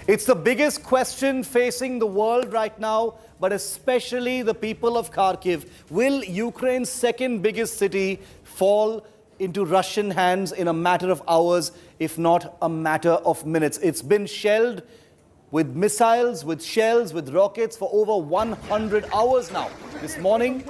It's the biggest question facing the world right now, but especially the people of Kharkiv. Will Ukraine's second biggest city fall into Russian hands in a matter of hours, if not a matter of minutes? It's been shelled with missiles, with shells, with rockets for over 100 hours now. This morning,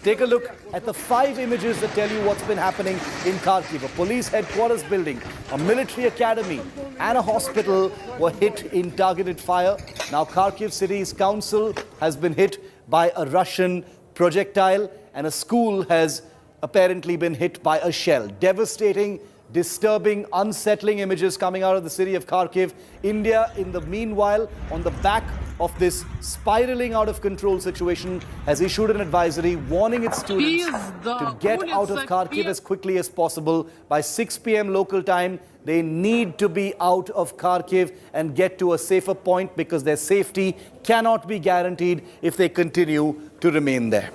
take a look at the 5 images that tell you what's been happening in Kharkiv. A police headquarters building, a military academy and a hospital were hit in targeted fire. Now Kharkiv city's council has been hit by a Russian projectile and a school has apparently been hit by a shell. Devastating, disturbing, unsettling images coming out of the city of Kharkiv. India, in the meanwhile, on the back of this spiraling out of control situation, has issued an advisory warning its students to get out of Kharkiv as quickly as possible. By 6 p.m. local time, they need to be out of Kharkiv and get to a safer point because their safety cannot be guaranteed if they continue to remain there.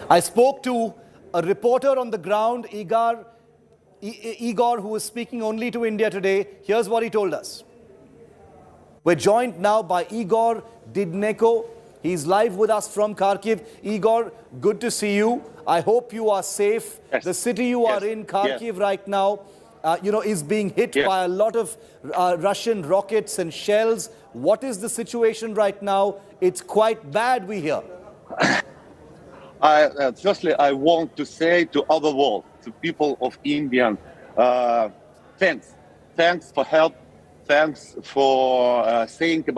I spoke to a reporter on the ground, Igor, who is speaking only to India today. Here's what he told us. We're joined now by Igor Didneko. He's live with us from Kharkiv. Igor, good to see you. I hope you are safe. Yes. The city you are in, Kharkiv, right now, is being hit by a lot of Russian rockets and shells. What is the situation right now? It's quite bad, we hear. Firstly, I want to say to other world, to people of India, thanks. Thanks for help. Thanks for thinking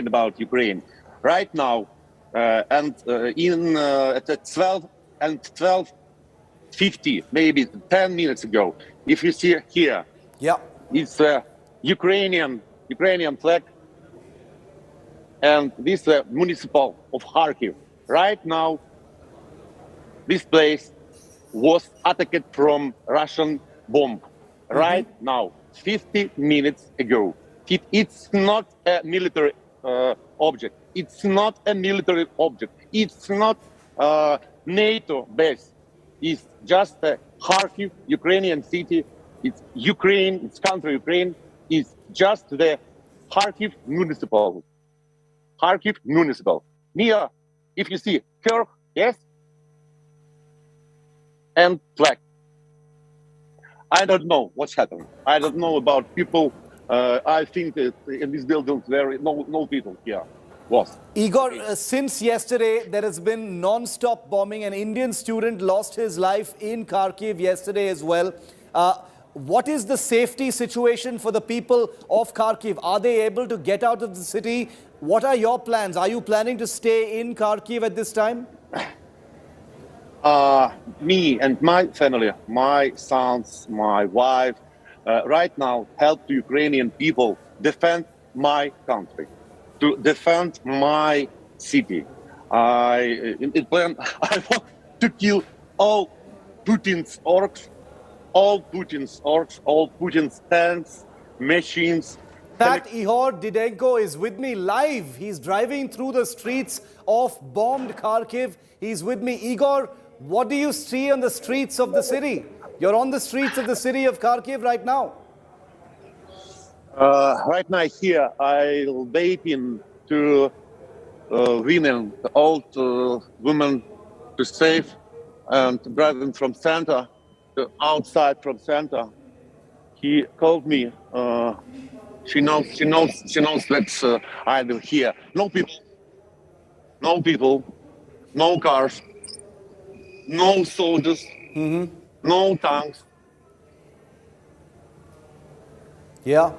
about Ukraine. Right now, at 12 and 12:50, maybe 10 minutes ago, if you see here, it's a Ukrainian flag, and this is municipal of Kharkiv. Right now, this place was attacked from Russian bomb. Right now, 50 minutes ago. It's not a military object. It's not a military object. It's not NATO base. It's just a Kharkiv, Ukrainian city. It's Ukraine, it's country Ukraine. It's just the Kharkiv municipal. Kharkiv municipal. Near, if you see curve, yes, and flag. I don't know what's happening. I don't know about people. I think that in this building there is no people here. Igor, since yesterday, there has been non-stop bombing. An Indian student lost his life in Kharkiv yesterday as well. What is the safety situation for the people of Kharkiv? Are they able to get out of the city? What are your plans? Are you planning to stay in Kharkiv at this time? Me and my family, my sons, my wife, right now help the Ukrainian people defend my country, to defend my city. I want to kill all Putin's orcs, all Putin's tanks, machines. In fact, Igor Dideko is with me live. He's driving through the streets of bombed Kharkiv. He's with me. Igor, what do you see on the streets of the city? You're on the streets of the city of Kharkiv right now. Right now here, I'm waiting to women, old women, to save and driving from center to outside from center. He called me. She knows that I live here. No people, no cars, no soldiers, no tanks. Yeah,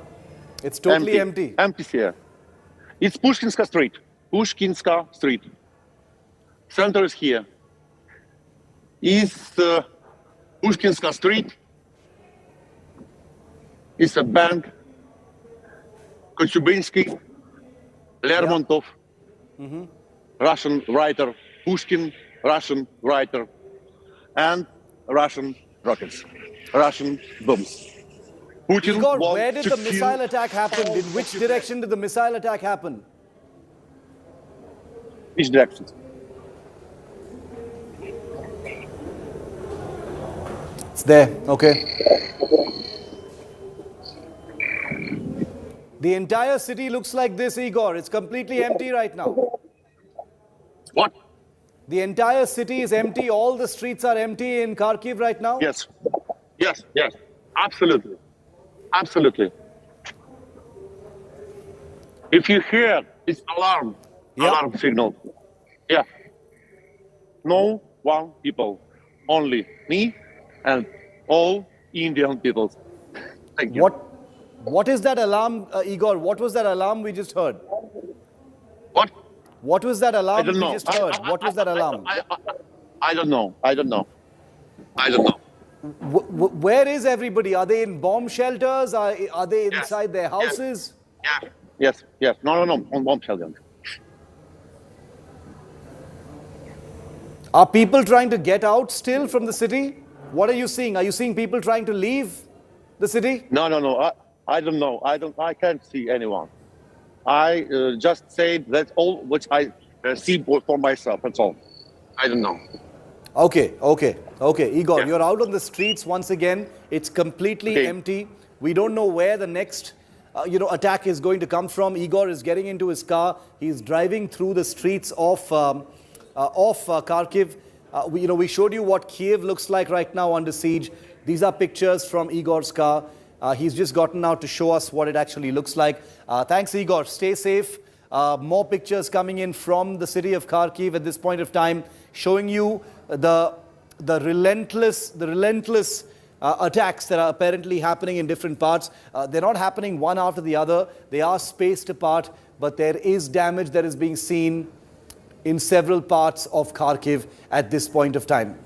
it's totally empty. Empty here. It's Pushkinska Street. Center is here. It's Pushkinska Street. It's a bank. Kochubinsky, Lermontov, Russian writer, Pushkin, Russian writer, and Russian rockets, Russian bombs. Putin Igor, where did the missile attack happen? In which direction did the missile attack happen? Which direction? It's there, okay. The entire city looks like this, Igor. It's completely empty right now. What? The entire city is empty. All the streets are empty in Kharkiv right now. Yes. Yes, yes. Absolutely. Absolutely. If you hear it's alarm, Yeah. alarm signal. Yeah. No one people. Only me and all Indian people. Thank you. What is that alarm, Igor? What was that alarm we just heard? What? What was that I alarm don't we know. just heard? What was that alarm? I don't know. I don't know. I don't know. Where is everybody? Are they in bomb shelters? Are they inside their houses? Yeah. Yes. Yes. No. On bomb shelter. Are people trying to get out still from the city? What are you seeing? Are you seeing people trying to leave the city? No. I don't know. I can't see anyone. I just say that's all which I see for myself. That's all. I don't know. Okay. Igor, Yeah. you're out on the streets once again. It's completely empty. We don't know where the next attack is going to come from. Igor is getting into his car. He's driving through the streets of Kharkiv. We showed you what Kiev looks like right now under siege. These are pictures from Igor's car. He's just gotten out to show us what it actually looks like. Thanks, Igor. Stay safe. More pictures coming in from the city of Kharkiv at this point of time, showing you the relentless attacks that are apparently happening in different parts. They're not happening one after the other. They are spaced apart, but there is damage that is being seen in several parts of Kharkiv at this point of time.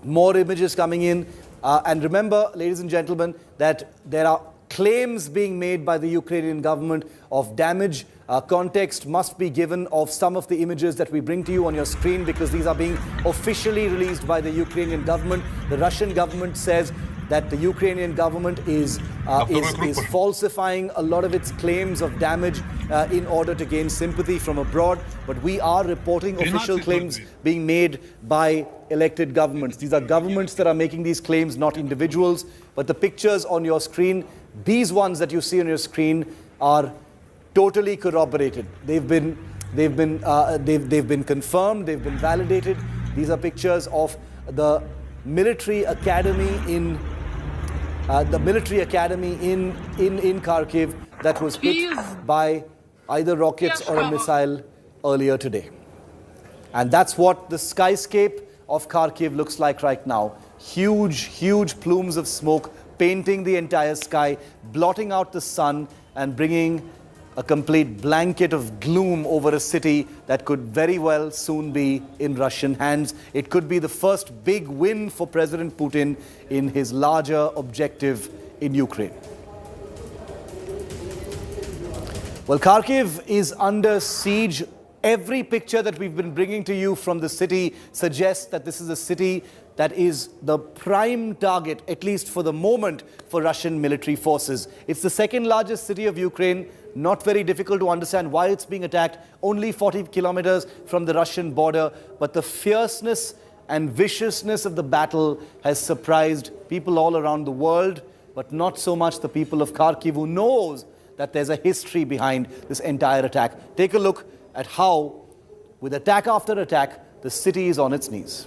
More images coming in. And remember, ladies and gentlemen, that there are claims being made by the Ukrainian government of damage. Context must be given of some of the images that we bring to you on your screen, because these are being officially released by the Ukrainian government. The Russian government says that the Ukrainian government is falsifying a lot of its claims of damage in order to gain sympathy from abroad. But we are reporting official claims being made by elected governments. These are governments that are making these claims, not individuals. But the pictures on your screen, these ones that you see on your screen, are totally corroborated. They've been confirmed. They've been validated. These are pictures of the military academy in Kharkiv that was hit by either rockets or a missile earlier today. And that's what the skyscape of Kharkiv looks like right now. Huge plumes of smoke painting the entire sky, blotting out the sun and bringing a complete blanket of gloom over a city that could very well soon be in Russian hands. It could be the first big win for President Putin in his larger objective in Ukraine. Well, Kharkiv is under siege. Every picture that we've been bringing to you from the city suggests that this is a city that is the prime target, at least for the moment, for Russian military forces. It's the second largest city of Ukraine. Not very difficult to understand why it's being attacked, only 40 kilometers from the Russian border. But the fierceness and viciousness of the battle has surprised people all around the world, but not so much the people of Kharkiv, who knows that there's a history behind this entire attack. Take a look at how, with attack after attack, the city is on its knees.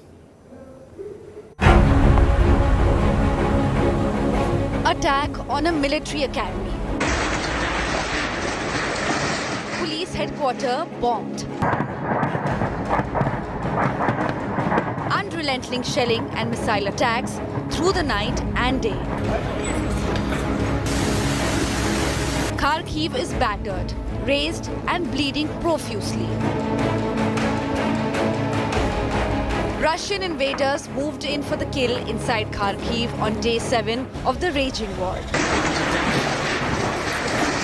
Attack on a military academy. Police headquarters bombed. Unrelenting shelling and missile attacks through the night and day. Kharkiv is battered, razed and bleeding profusely. Russian invaders moved in for the kill inside Kharkiv on day 7 of the raging war.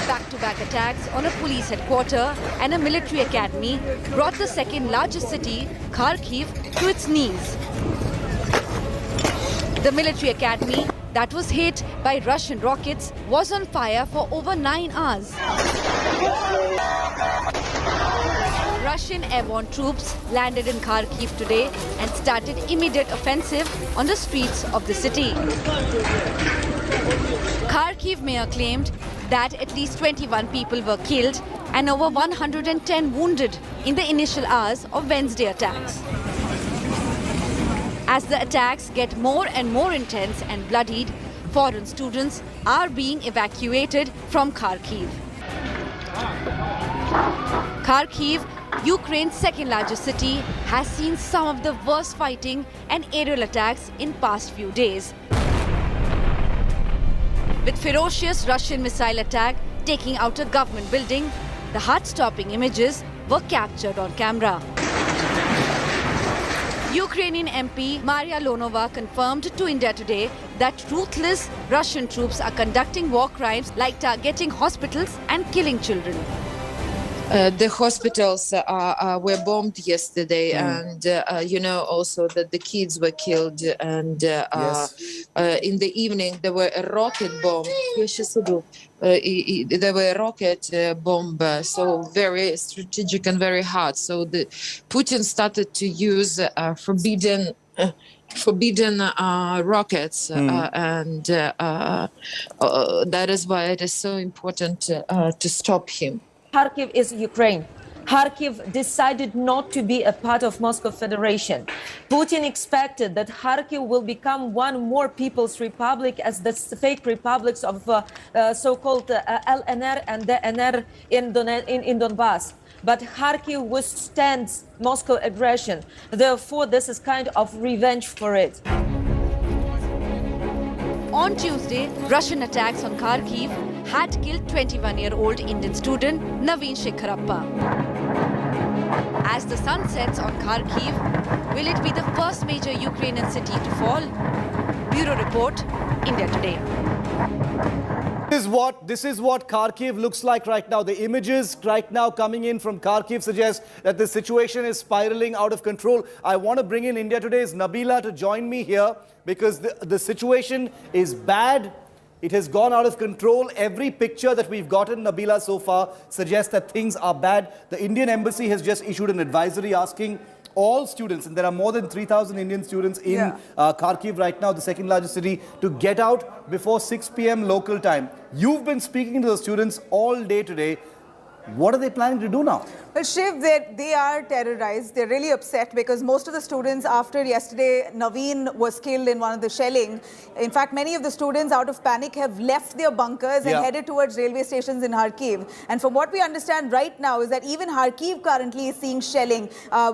Back-to-back attacks on a police headquarters and a military academy brought the second largest city, Kharkiv, to its knees. The military academy that was hit by Russian rockets was on fire for over 9 hours. Russian airborne troops landed in Kharkiv today and started immediate offensive on the streets of the city. Kharkiv mayor claimed that at least 21 people were killed and over 110 wounded in the initial hours of Wednesday attacks. As the attacks get more and more intense and bloodied, foreign students are being evacuated from Kharkiv. Kharkiv, Ukraine's second largest city, has seen some of the worst fighting and aerial attacks in past few days. With ferocious Russian missile attack taking out a government building, the heart-stopping images were captured on camera. Ukrainian MP Maria Lonova confirmed to India Today that ruthless Russian troops are conducting war crimes like targeting hospitals and killing children. The hospitals were bombed yesterday, and also that the kids were killed. And in the evening, there were a rocket bomb. There were a rocket bomb, so very strategic and very hard. So Putin started to use forbidden rockets, and that is why it is so important to stop him. Kharkiv is Ukraine. Kharkiv decided not to be a part of Moscow Federation. Putin expected that Kharkiv will become one more people's republic as the fake republics of so-called LNR and DNR in Donbass. But Kharkiv withstands Moscow aggression. Therefore, this is kind of revenge for it. On Tuesday, Russian attacks on Kharkiv had killed 21-year-old Indian student Naveen Shekharappa. As the sun sets on Kharkiv, will it be the first major Ukrainian city to fall? Bureau Report, India Today. This is what Kharkiv looks like right now. The images right now coming in from Kharkiv suggest that the situation is spiraling out of control. I want to bring in India Today's Nabila to join me here because the situation is bad. It has gone out of control. Every picture that we've gotten, Nabila, so far suggests that things are bad. The Indian Embassy has just issued an advisory asking all students, and there are more than 3,000 Indian students in Kharkiv right now, the second largest city, to get out before 6 p.m. local time. You've been speaking to the students all day today. What are they planning to do now? Well, Shiv, they are terrorized. They're really upset because most of the students, after yesterday, Naveen was killed in one of the shelling. In fact, many of the students, out of panic, have left their bunkers and headed towards railway stations in Kharkiv. And from what we understand right now is that even Kharkiv currently is seeing shelling,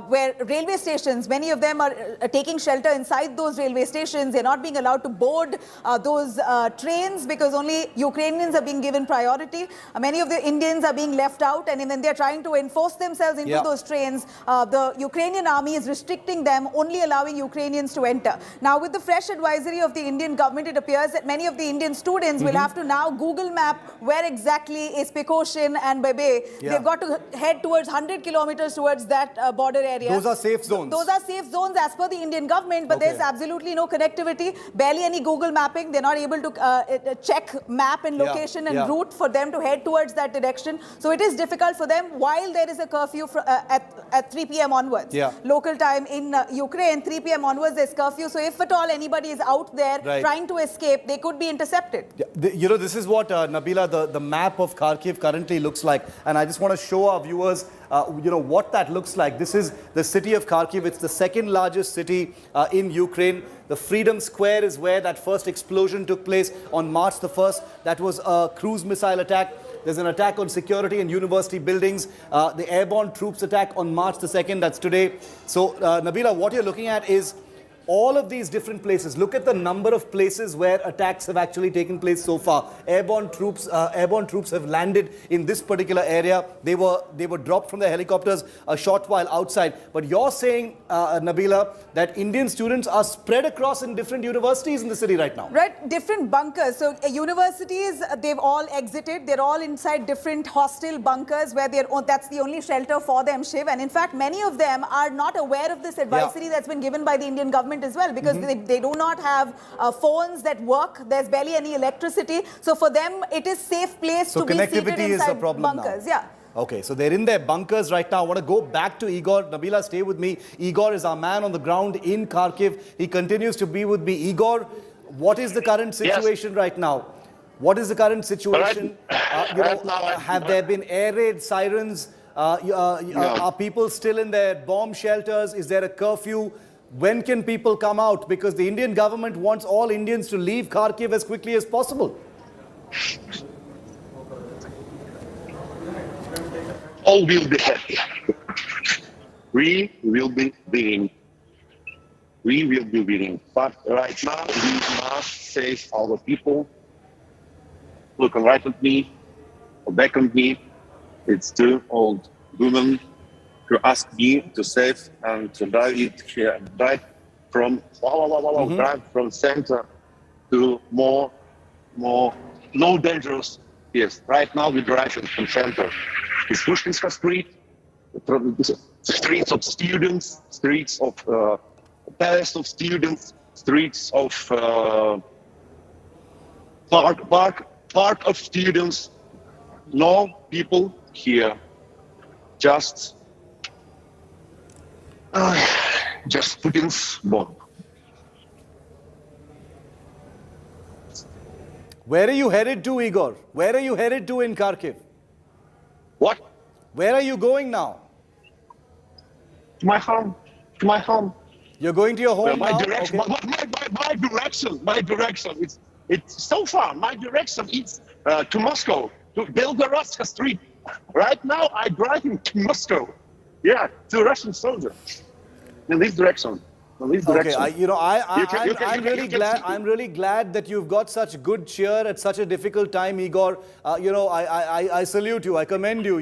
where railway stations, many of them are taking shelter inside those railway stations. They're not being allowed to board those trains because only Ukrainians are being given priority. Many of the Indians are being left out, and then they're trying to enforce themselves into those trains. The Ukrainian army is restricting them, only allowing Ukrainians to enter. Now, with the fresh advisory of the Indian government, it appears that many of the Indian students will have to now Google map where exactly is Pekoshin and Bebe. They've got to head towards 100 kilometers towards that border area. Those are safe zones. Those are safe zones as per the Indian government, but there's absolutely no connectivity, barely any Google mapping. They're not able to check map and location and route for them to head towards that direction. So it is difficult for them while there is a curfew at 3 p.m. onwards. Local time in Ukraine, 3 p.m. onwards there's curfew. So if at all anybody is out there trying to escape, they could be intercepted. This is what, Nabila, the map of Kharkiv currently looks like. And I just want to show our viewers, what that looks like. This is the city of Kharkiv. It's the second largest city in Ukraine. The Freedom Square is where that first explosion took place on March the 1st. That was a cruise missile attack. There's an attack on security and university buildings. The airborne troops attack on March the 2nd, that's today. So, Nabila, what you're looking at is all of these different places. Look at the number of places where attacks have actually taken place so far. Airborne troops have landed in this particular area. They were dropped from their helicopters a short while outside. But you're saying, Nabila, that Indian students are spread across in different universities in the city right now. Right, different bunkers. So universities, they've all exited. They're all inside different hostel bunkers where that's the only shelter for them, Shiv. And in fact, many of them are not aware of this advisory that's been given by the Indian government as well, because they do not have phones that work. There's barely any electricity. So for them, it is safe place to be seated inside bunkers. Okay, so they're in their bunkers right now. I want to go back to Igor. Nabila, stay with me. Igor is our man on the ground in Kharkiv. He continues to be with me. Igor, what is the current situation right now? What is the current situation? Have there been air raid sirens? Are people still in their bomb shelters? Is there a curfew? When can people come out? Because the Indian government wants all Indians to leave Kharkiv as quickly as possible. All will be happy. We will be winning. We will be winning. But right now, we must save our people. Look right at me, or back on me. It's two old women who asked me to save and to drive it here, drive from drive from center to more no dangerous. Yes, right now we're driving from center. It's Pushkinska Street, streets of students, streets of palace of students, streets of park of students. No people here, just Putin's bomb. Where are you headed to, Igor? Where are you headed to in Kharkiv? What? Where are you going now? To my home. To my home. You're going to your home my now? Direction, Okay. my direction. It's so far. My direction is to Moscow, to Belgorod Street. Right now, I'm driving to Moscow. Yeah, to Russian soldiers. In this direction. In this direction. Okay, I'm really glad that you've got such good cheer at such a difficult time, Igor. I salute you. I commend you.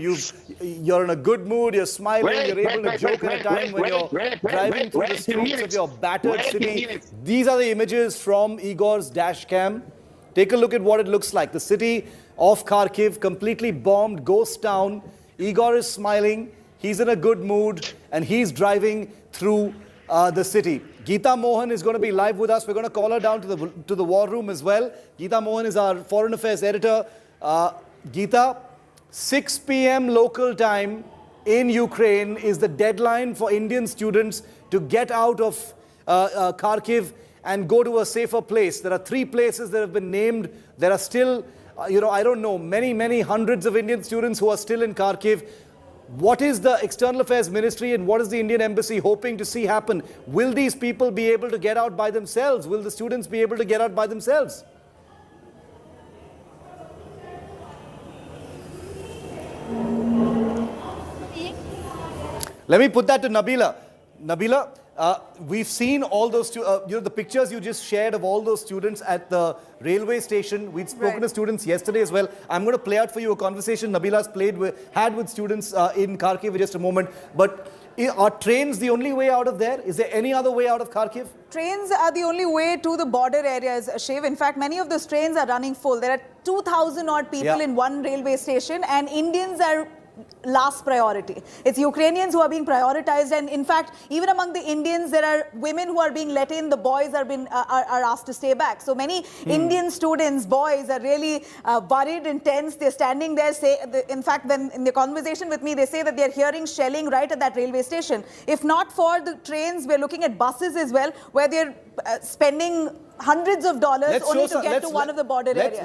You're in a good mood. You're smiling. You're able to joke at a time when you're driving through the streets of your battered city. These are the images from Igor's dash cam. Take a look at what it looks like. The city of Kharkiv, completely bombed, ghost town. Igor is smiling. He's in a good mood, and he's driving through the city. Geeta Mohan is going to be live with us. We're going to call her down to the war room as well. Geeta Mohan is our foreign affairs editor. Geeta, 6 p.m. local time in Ukraine is the deadline for Indian students to get out of Kharkiv and go to a safer place. There are 3 places that have been named. There are still, I don't know, many hundreds of Indian students who are still in Kharkiv. What is the External Affairs Ministry and what is the Indian Embassy hoping to see happen? Will these people be able to get out by themselves? Will the students be able to get out by themselves? Let me put that to Nabila. Nabila, we've seen all those, the pictures you just shared of all those students at the railway station. We'd spoken to students yesterday as well. I'm going to play out for you a conversation Nabila's had with students in Kharkiv in just a moment. But are trains the only way out of there? Is there any other way out of Kharkiv? Trains are the only way to the border areas, Shiv. In fact, many of those trains are running full. There are 2,000 odd people in one railway station, and Indians are last priority. It's Ukrainians who are being prioritized, and in fact, even among the Indians, there are women who are being let in. The boys are asked to stay back. So many Indian students, boys, are really worried and tense. They're standing there. In fact, when in the conversation with me, they say that they're hearing shelling right at that railway station. If not for the trains, we're looking at buses as well, where they're spending hundreds of dollars only to get to one of the border areas.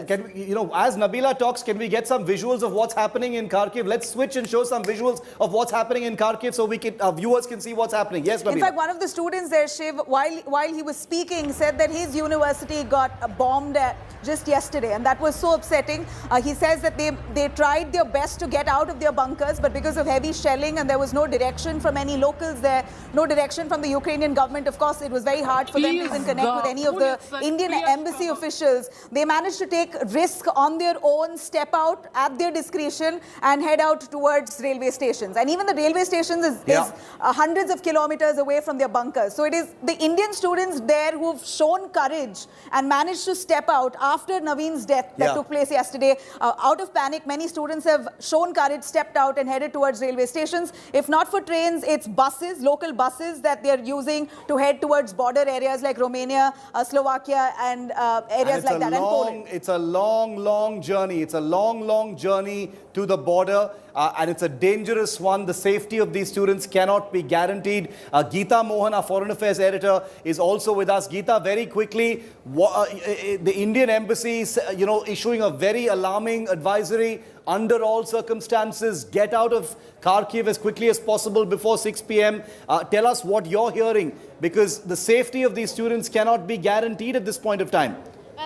As Nabila talks, can we get some visuals of what's happening in Kharkiv? Let's switch and show some visuals of what's happening in Kharkiv so our viewers can see what's happening. Yes, Nabila. In fact, one of the students there, Shiv, while he was speaking, said that his university got bombed just yesterday, and that was so upsetting. He says that they tried their best to get out of their bunkers, but because of heavy shelling and there was no direction from any locals there, no direction from the Ukrainian government, of course, it was very hard for them to even connect with any of the Indian embassy officials. They managed to take risk on their own, step out at their discretion and head out towards railway stations. And even the railway stations is hundreds of kilometers away from their bunkers. So it is the Indian students there who've shown courage and managed to step out after Naveen's death that took place yesterday. Out of panic, many students have shown courage, stepped out and headed towards railway stations. If not for trains, it's buses, local buses that they're using to head towards border areas like Romania, Slovakia and areas like that, and Poland. It's a long journey. It's a long journey to the border. and it's a dangerous one. The safety of these students cannot be guaranteed. Geeta Mohan, our Foreign Affairs editor, is also with us. Geeta, very quickly, the Indian embassy is, issuing a very alarming advisory. Under all circumstances, get out of Kharkiv as quickly as possible before 6 p.m. Tell us what you're hearing, because the safety of these students cannot be guaranteed at this point of time.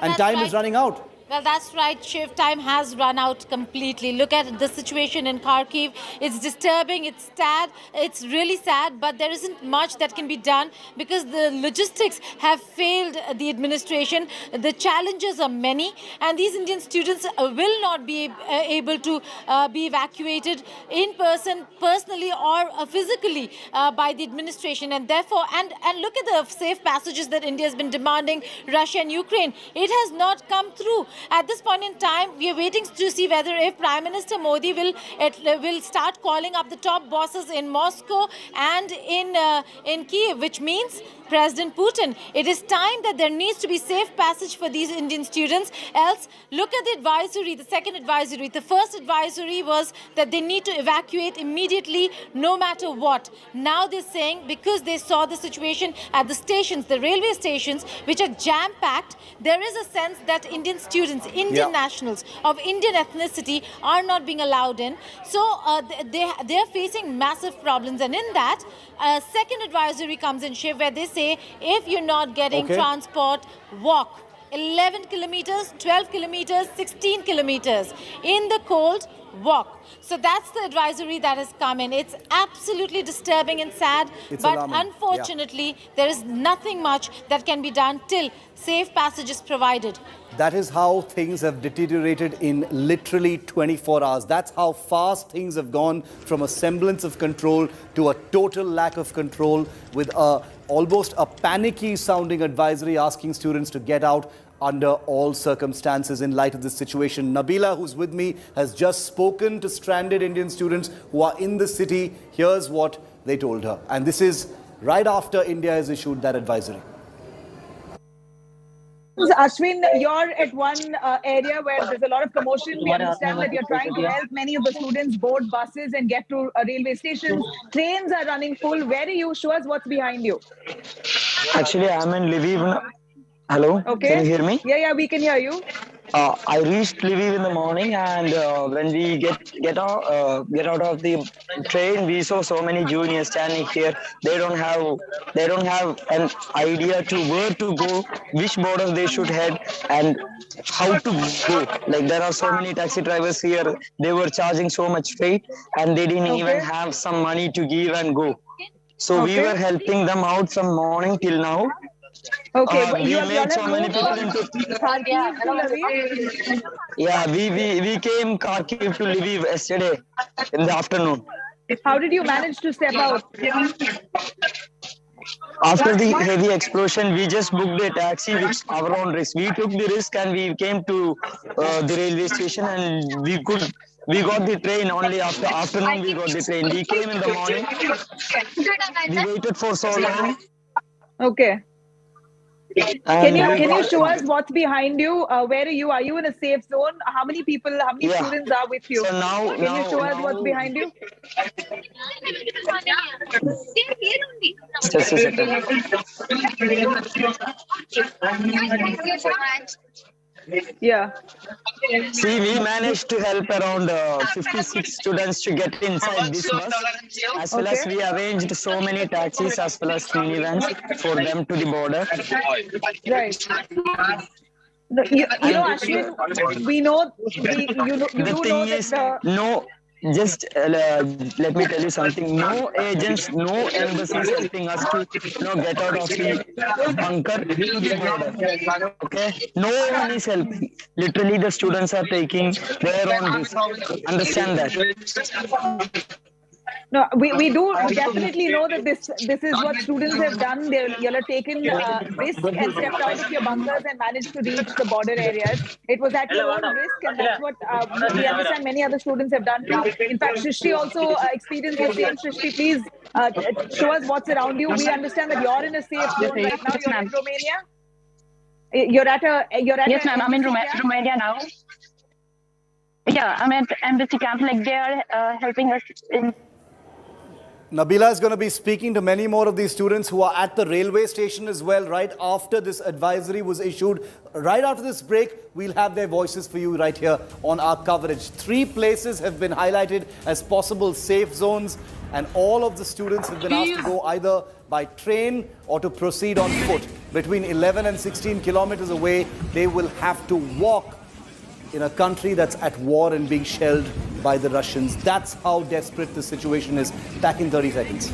And time is running out. Well, that's right, Shiv. Time has run out completely. Look at the situation in Kharkiv. It's disturbing, it's sad, it's really sad, but there isn't much that can be done because the logistics have failed the administration. The challenges are many, and these Indian students will not be able to be evacuated in person, personally or physically by the administration. And therefore, and look at the safe passages that India has been demanding, Russia and Ukraine. It has not come through. At this point in time, we are waiting to see whether if Prime Minister Modi will start calling up the top bosses in Moscow and in Kiev, which means President Putin. It is time that there needs to be safe passage for these Indian students. Else, look at the advisory, the second advisory. The first advisory was that they need to evacuate immediately, no matter what. Now they're saying, because they saw the situation at the stations, the railway stations, which are jam-packed, there is a sense that Indian students, Indian nationals of Indian ethnicity are not being allowed in. So they are facing massive problems. And in that, second advisory comes in, Shiv, where they say, if you're not getting transport, walk. 11 kilometers, 12 kilometers, 16 kilometers. In the cold, walk. So that's the advisory that has come in. It's absolutely disturbing and sad, but unfortunately, there is nothing much that can be done till safe passage is provided. That is how things have deteriorated in literally 24 hours. That's how fast things have gone from a semblance of control to a total lack of control, with almost a panicky sounding advisory asking students to get out under all circumstances in light of this situation. Nabila, who's with me, has just spoken to stranded Indian students who are in the city. Here's what they told her. And this is right after India has issued that advisory. Ashwin, you're at one area where there's a lot of commotion. We understand that you're trying to help many of the students board buses and get to railway stations. Trains are running full. Where are you? Show us what's behind you. Actually, I'm in Lviv now. Hello, can you hear me? Yeah, we can hear you. I reached Lviv in the morning, and when we get out of the train, we saw so many juniors standing here. They don't have an idea to where to go, which border they should head, and how to go. Like, there are so many taxi drivers here. They were charging so much fare, and they didn't even have some money to give and go. So we were helping them out from morning till now. Okay, we made so many people into Kharkiv to Lviv? Yeah, we came Kharkiv to Lviv yesterday in the afternoon. How did you manage to step out? After the heavy explosion, we just booked a taxi with our own risk. We took the risk and we came to the railway station, and we got the train only after afternoon. We got the train. We came in the morning. We waited for so long. Okay. Can you show us what's behind you? Where are you? Are you in a safe zone? How many students are with you? So now, can you show us what's behind you? Just a second. Yeah. See, we managed to help around 56 students to get inside this bus, as well as we arranged so many taxis as well as minivans for them to the border. Right. You know, Ashwin, we know, just let me tell you something. No agents, no embassies helping us to get out of the bunker to the border. Okay, no one is helping. Literally, the students are taking their own risk. Understand that? No, we do definitely know that this is what students have done. You have taken risk and stepped out of your bunkers and managed to reach the border areas. It was at your own risk, and that's what we understand many other students have done too. In fact, Shrishti also experienced the same. Shrishti, please show us what's around you. We understand that you're in a safe zone right now. You're in Romania. You're at Yes, ma'am. I'm in Romania now. Yeah, I'm at embassy camp. Like they are helping us in. Nabila is going to be speaking to many more of these students who are at the railway station as well, right after this advisory was issued. Right after this break, we'll have their voices for you right here on our coverage. 3 places have been highlighted as possible safe zones, and all of the students have been asked to go either by train or to proceed on foot. Between 11 and 16 kilometers away, they will have to walk in a country that's at war and being shelled by the Russians. That's how desperate the situation is. Back in 30 seconds.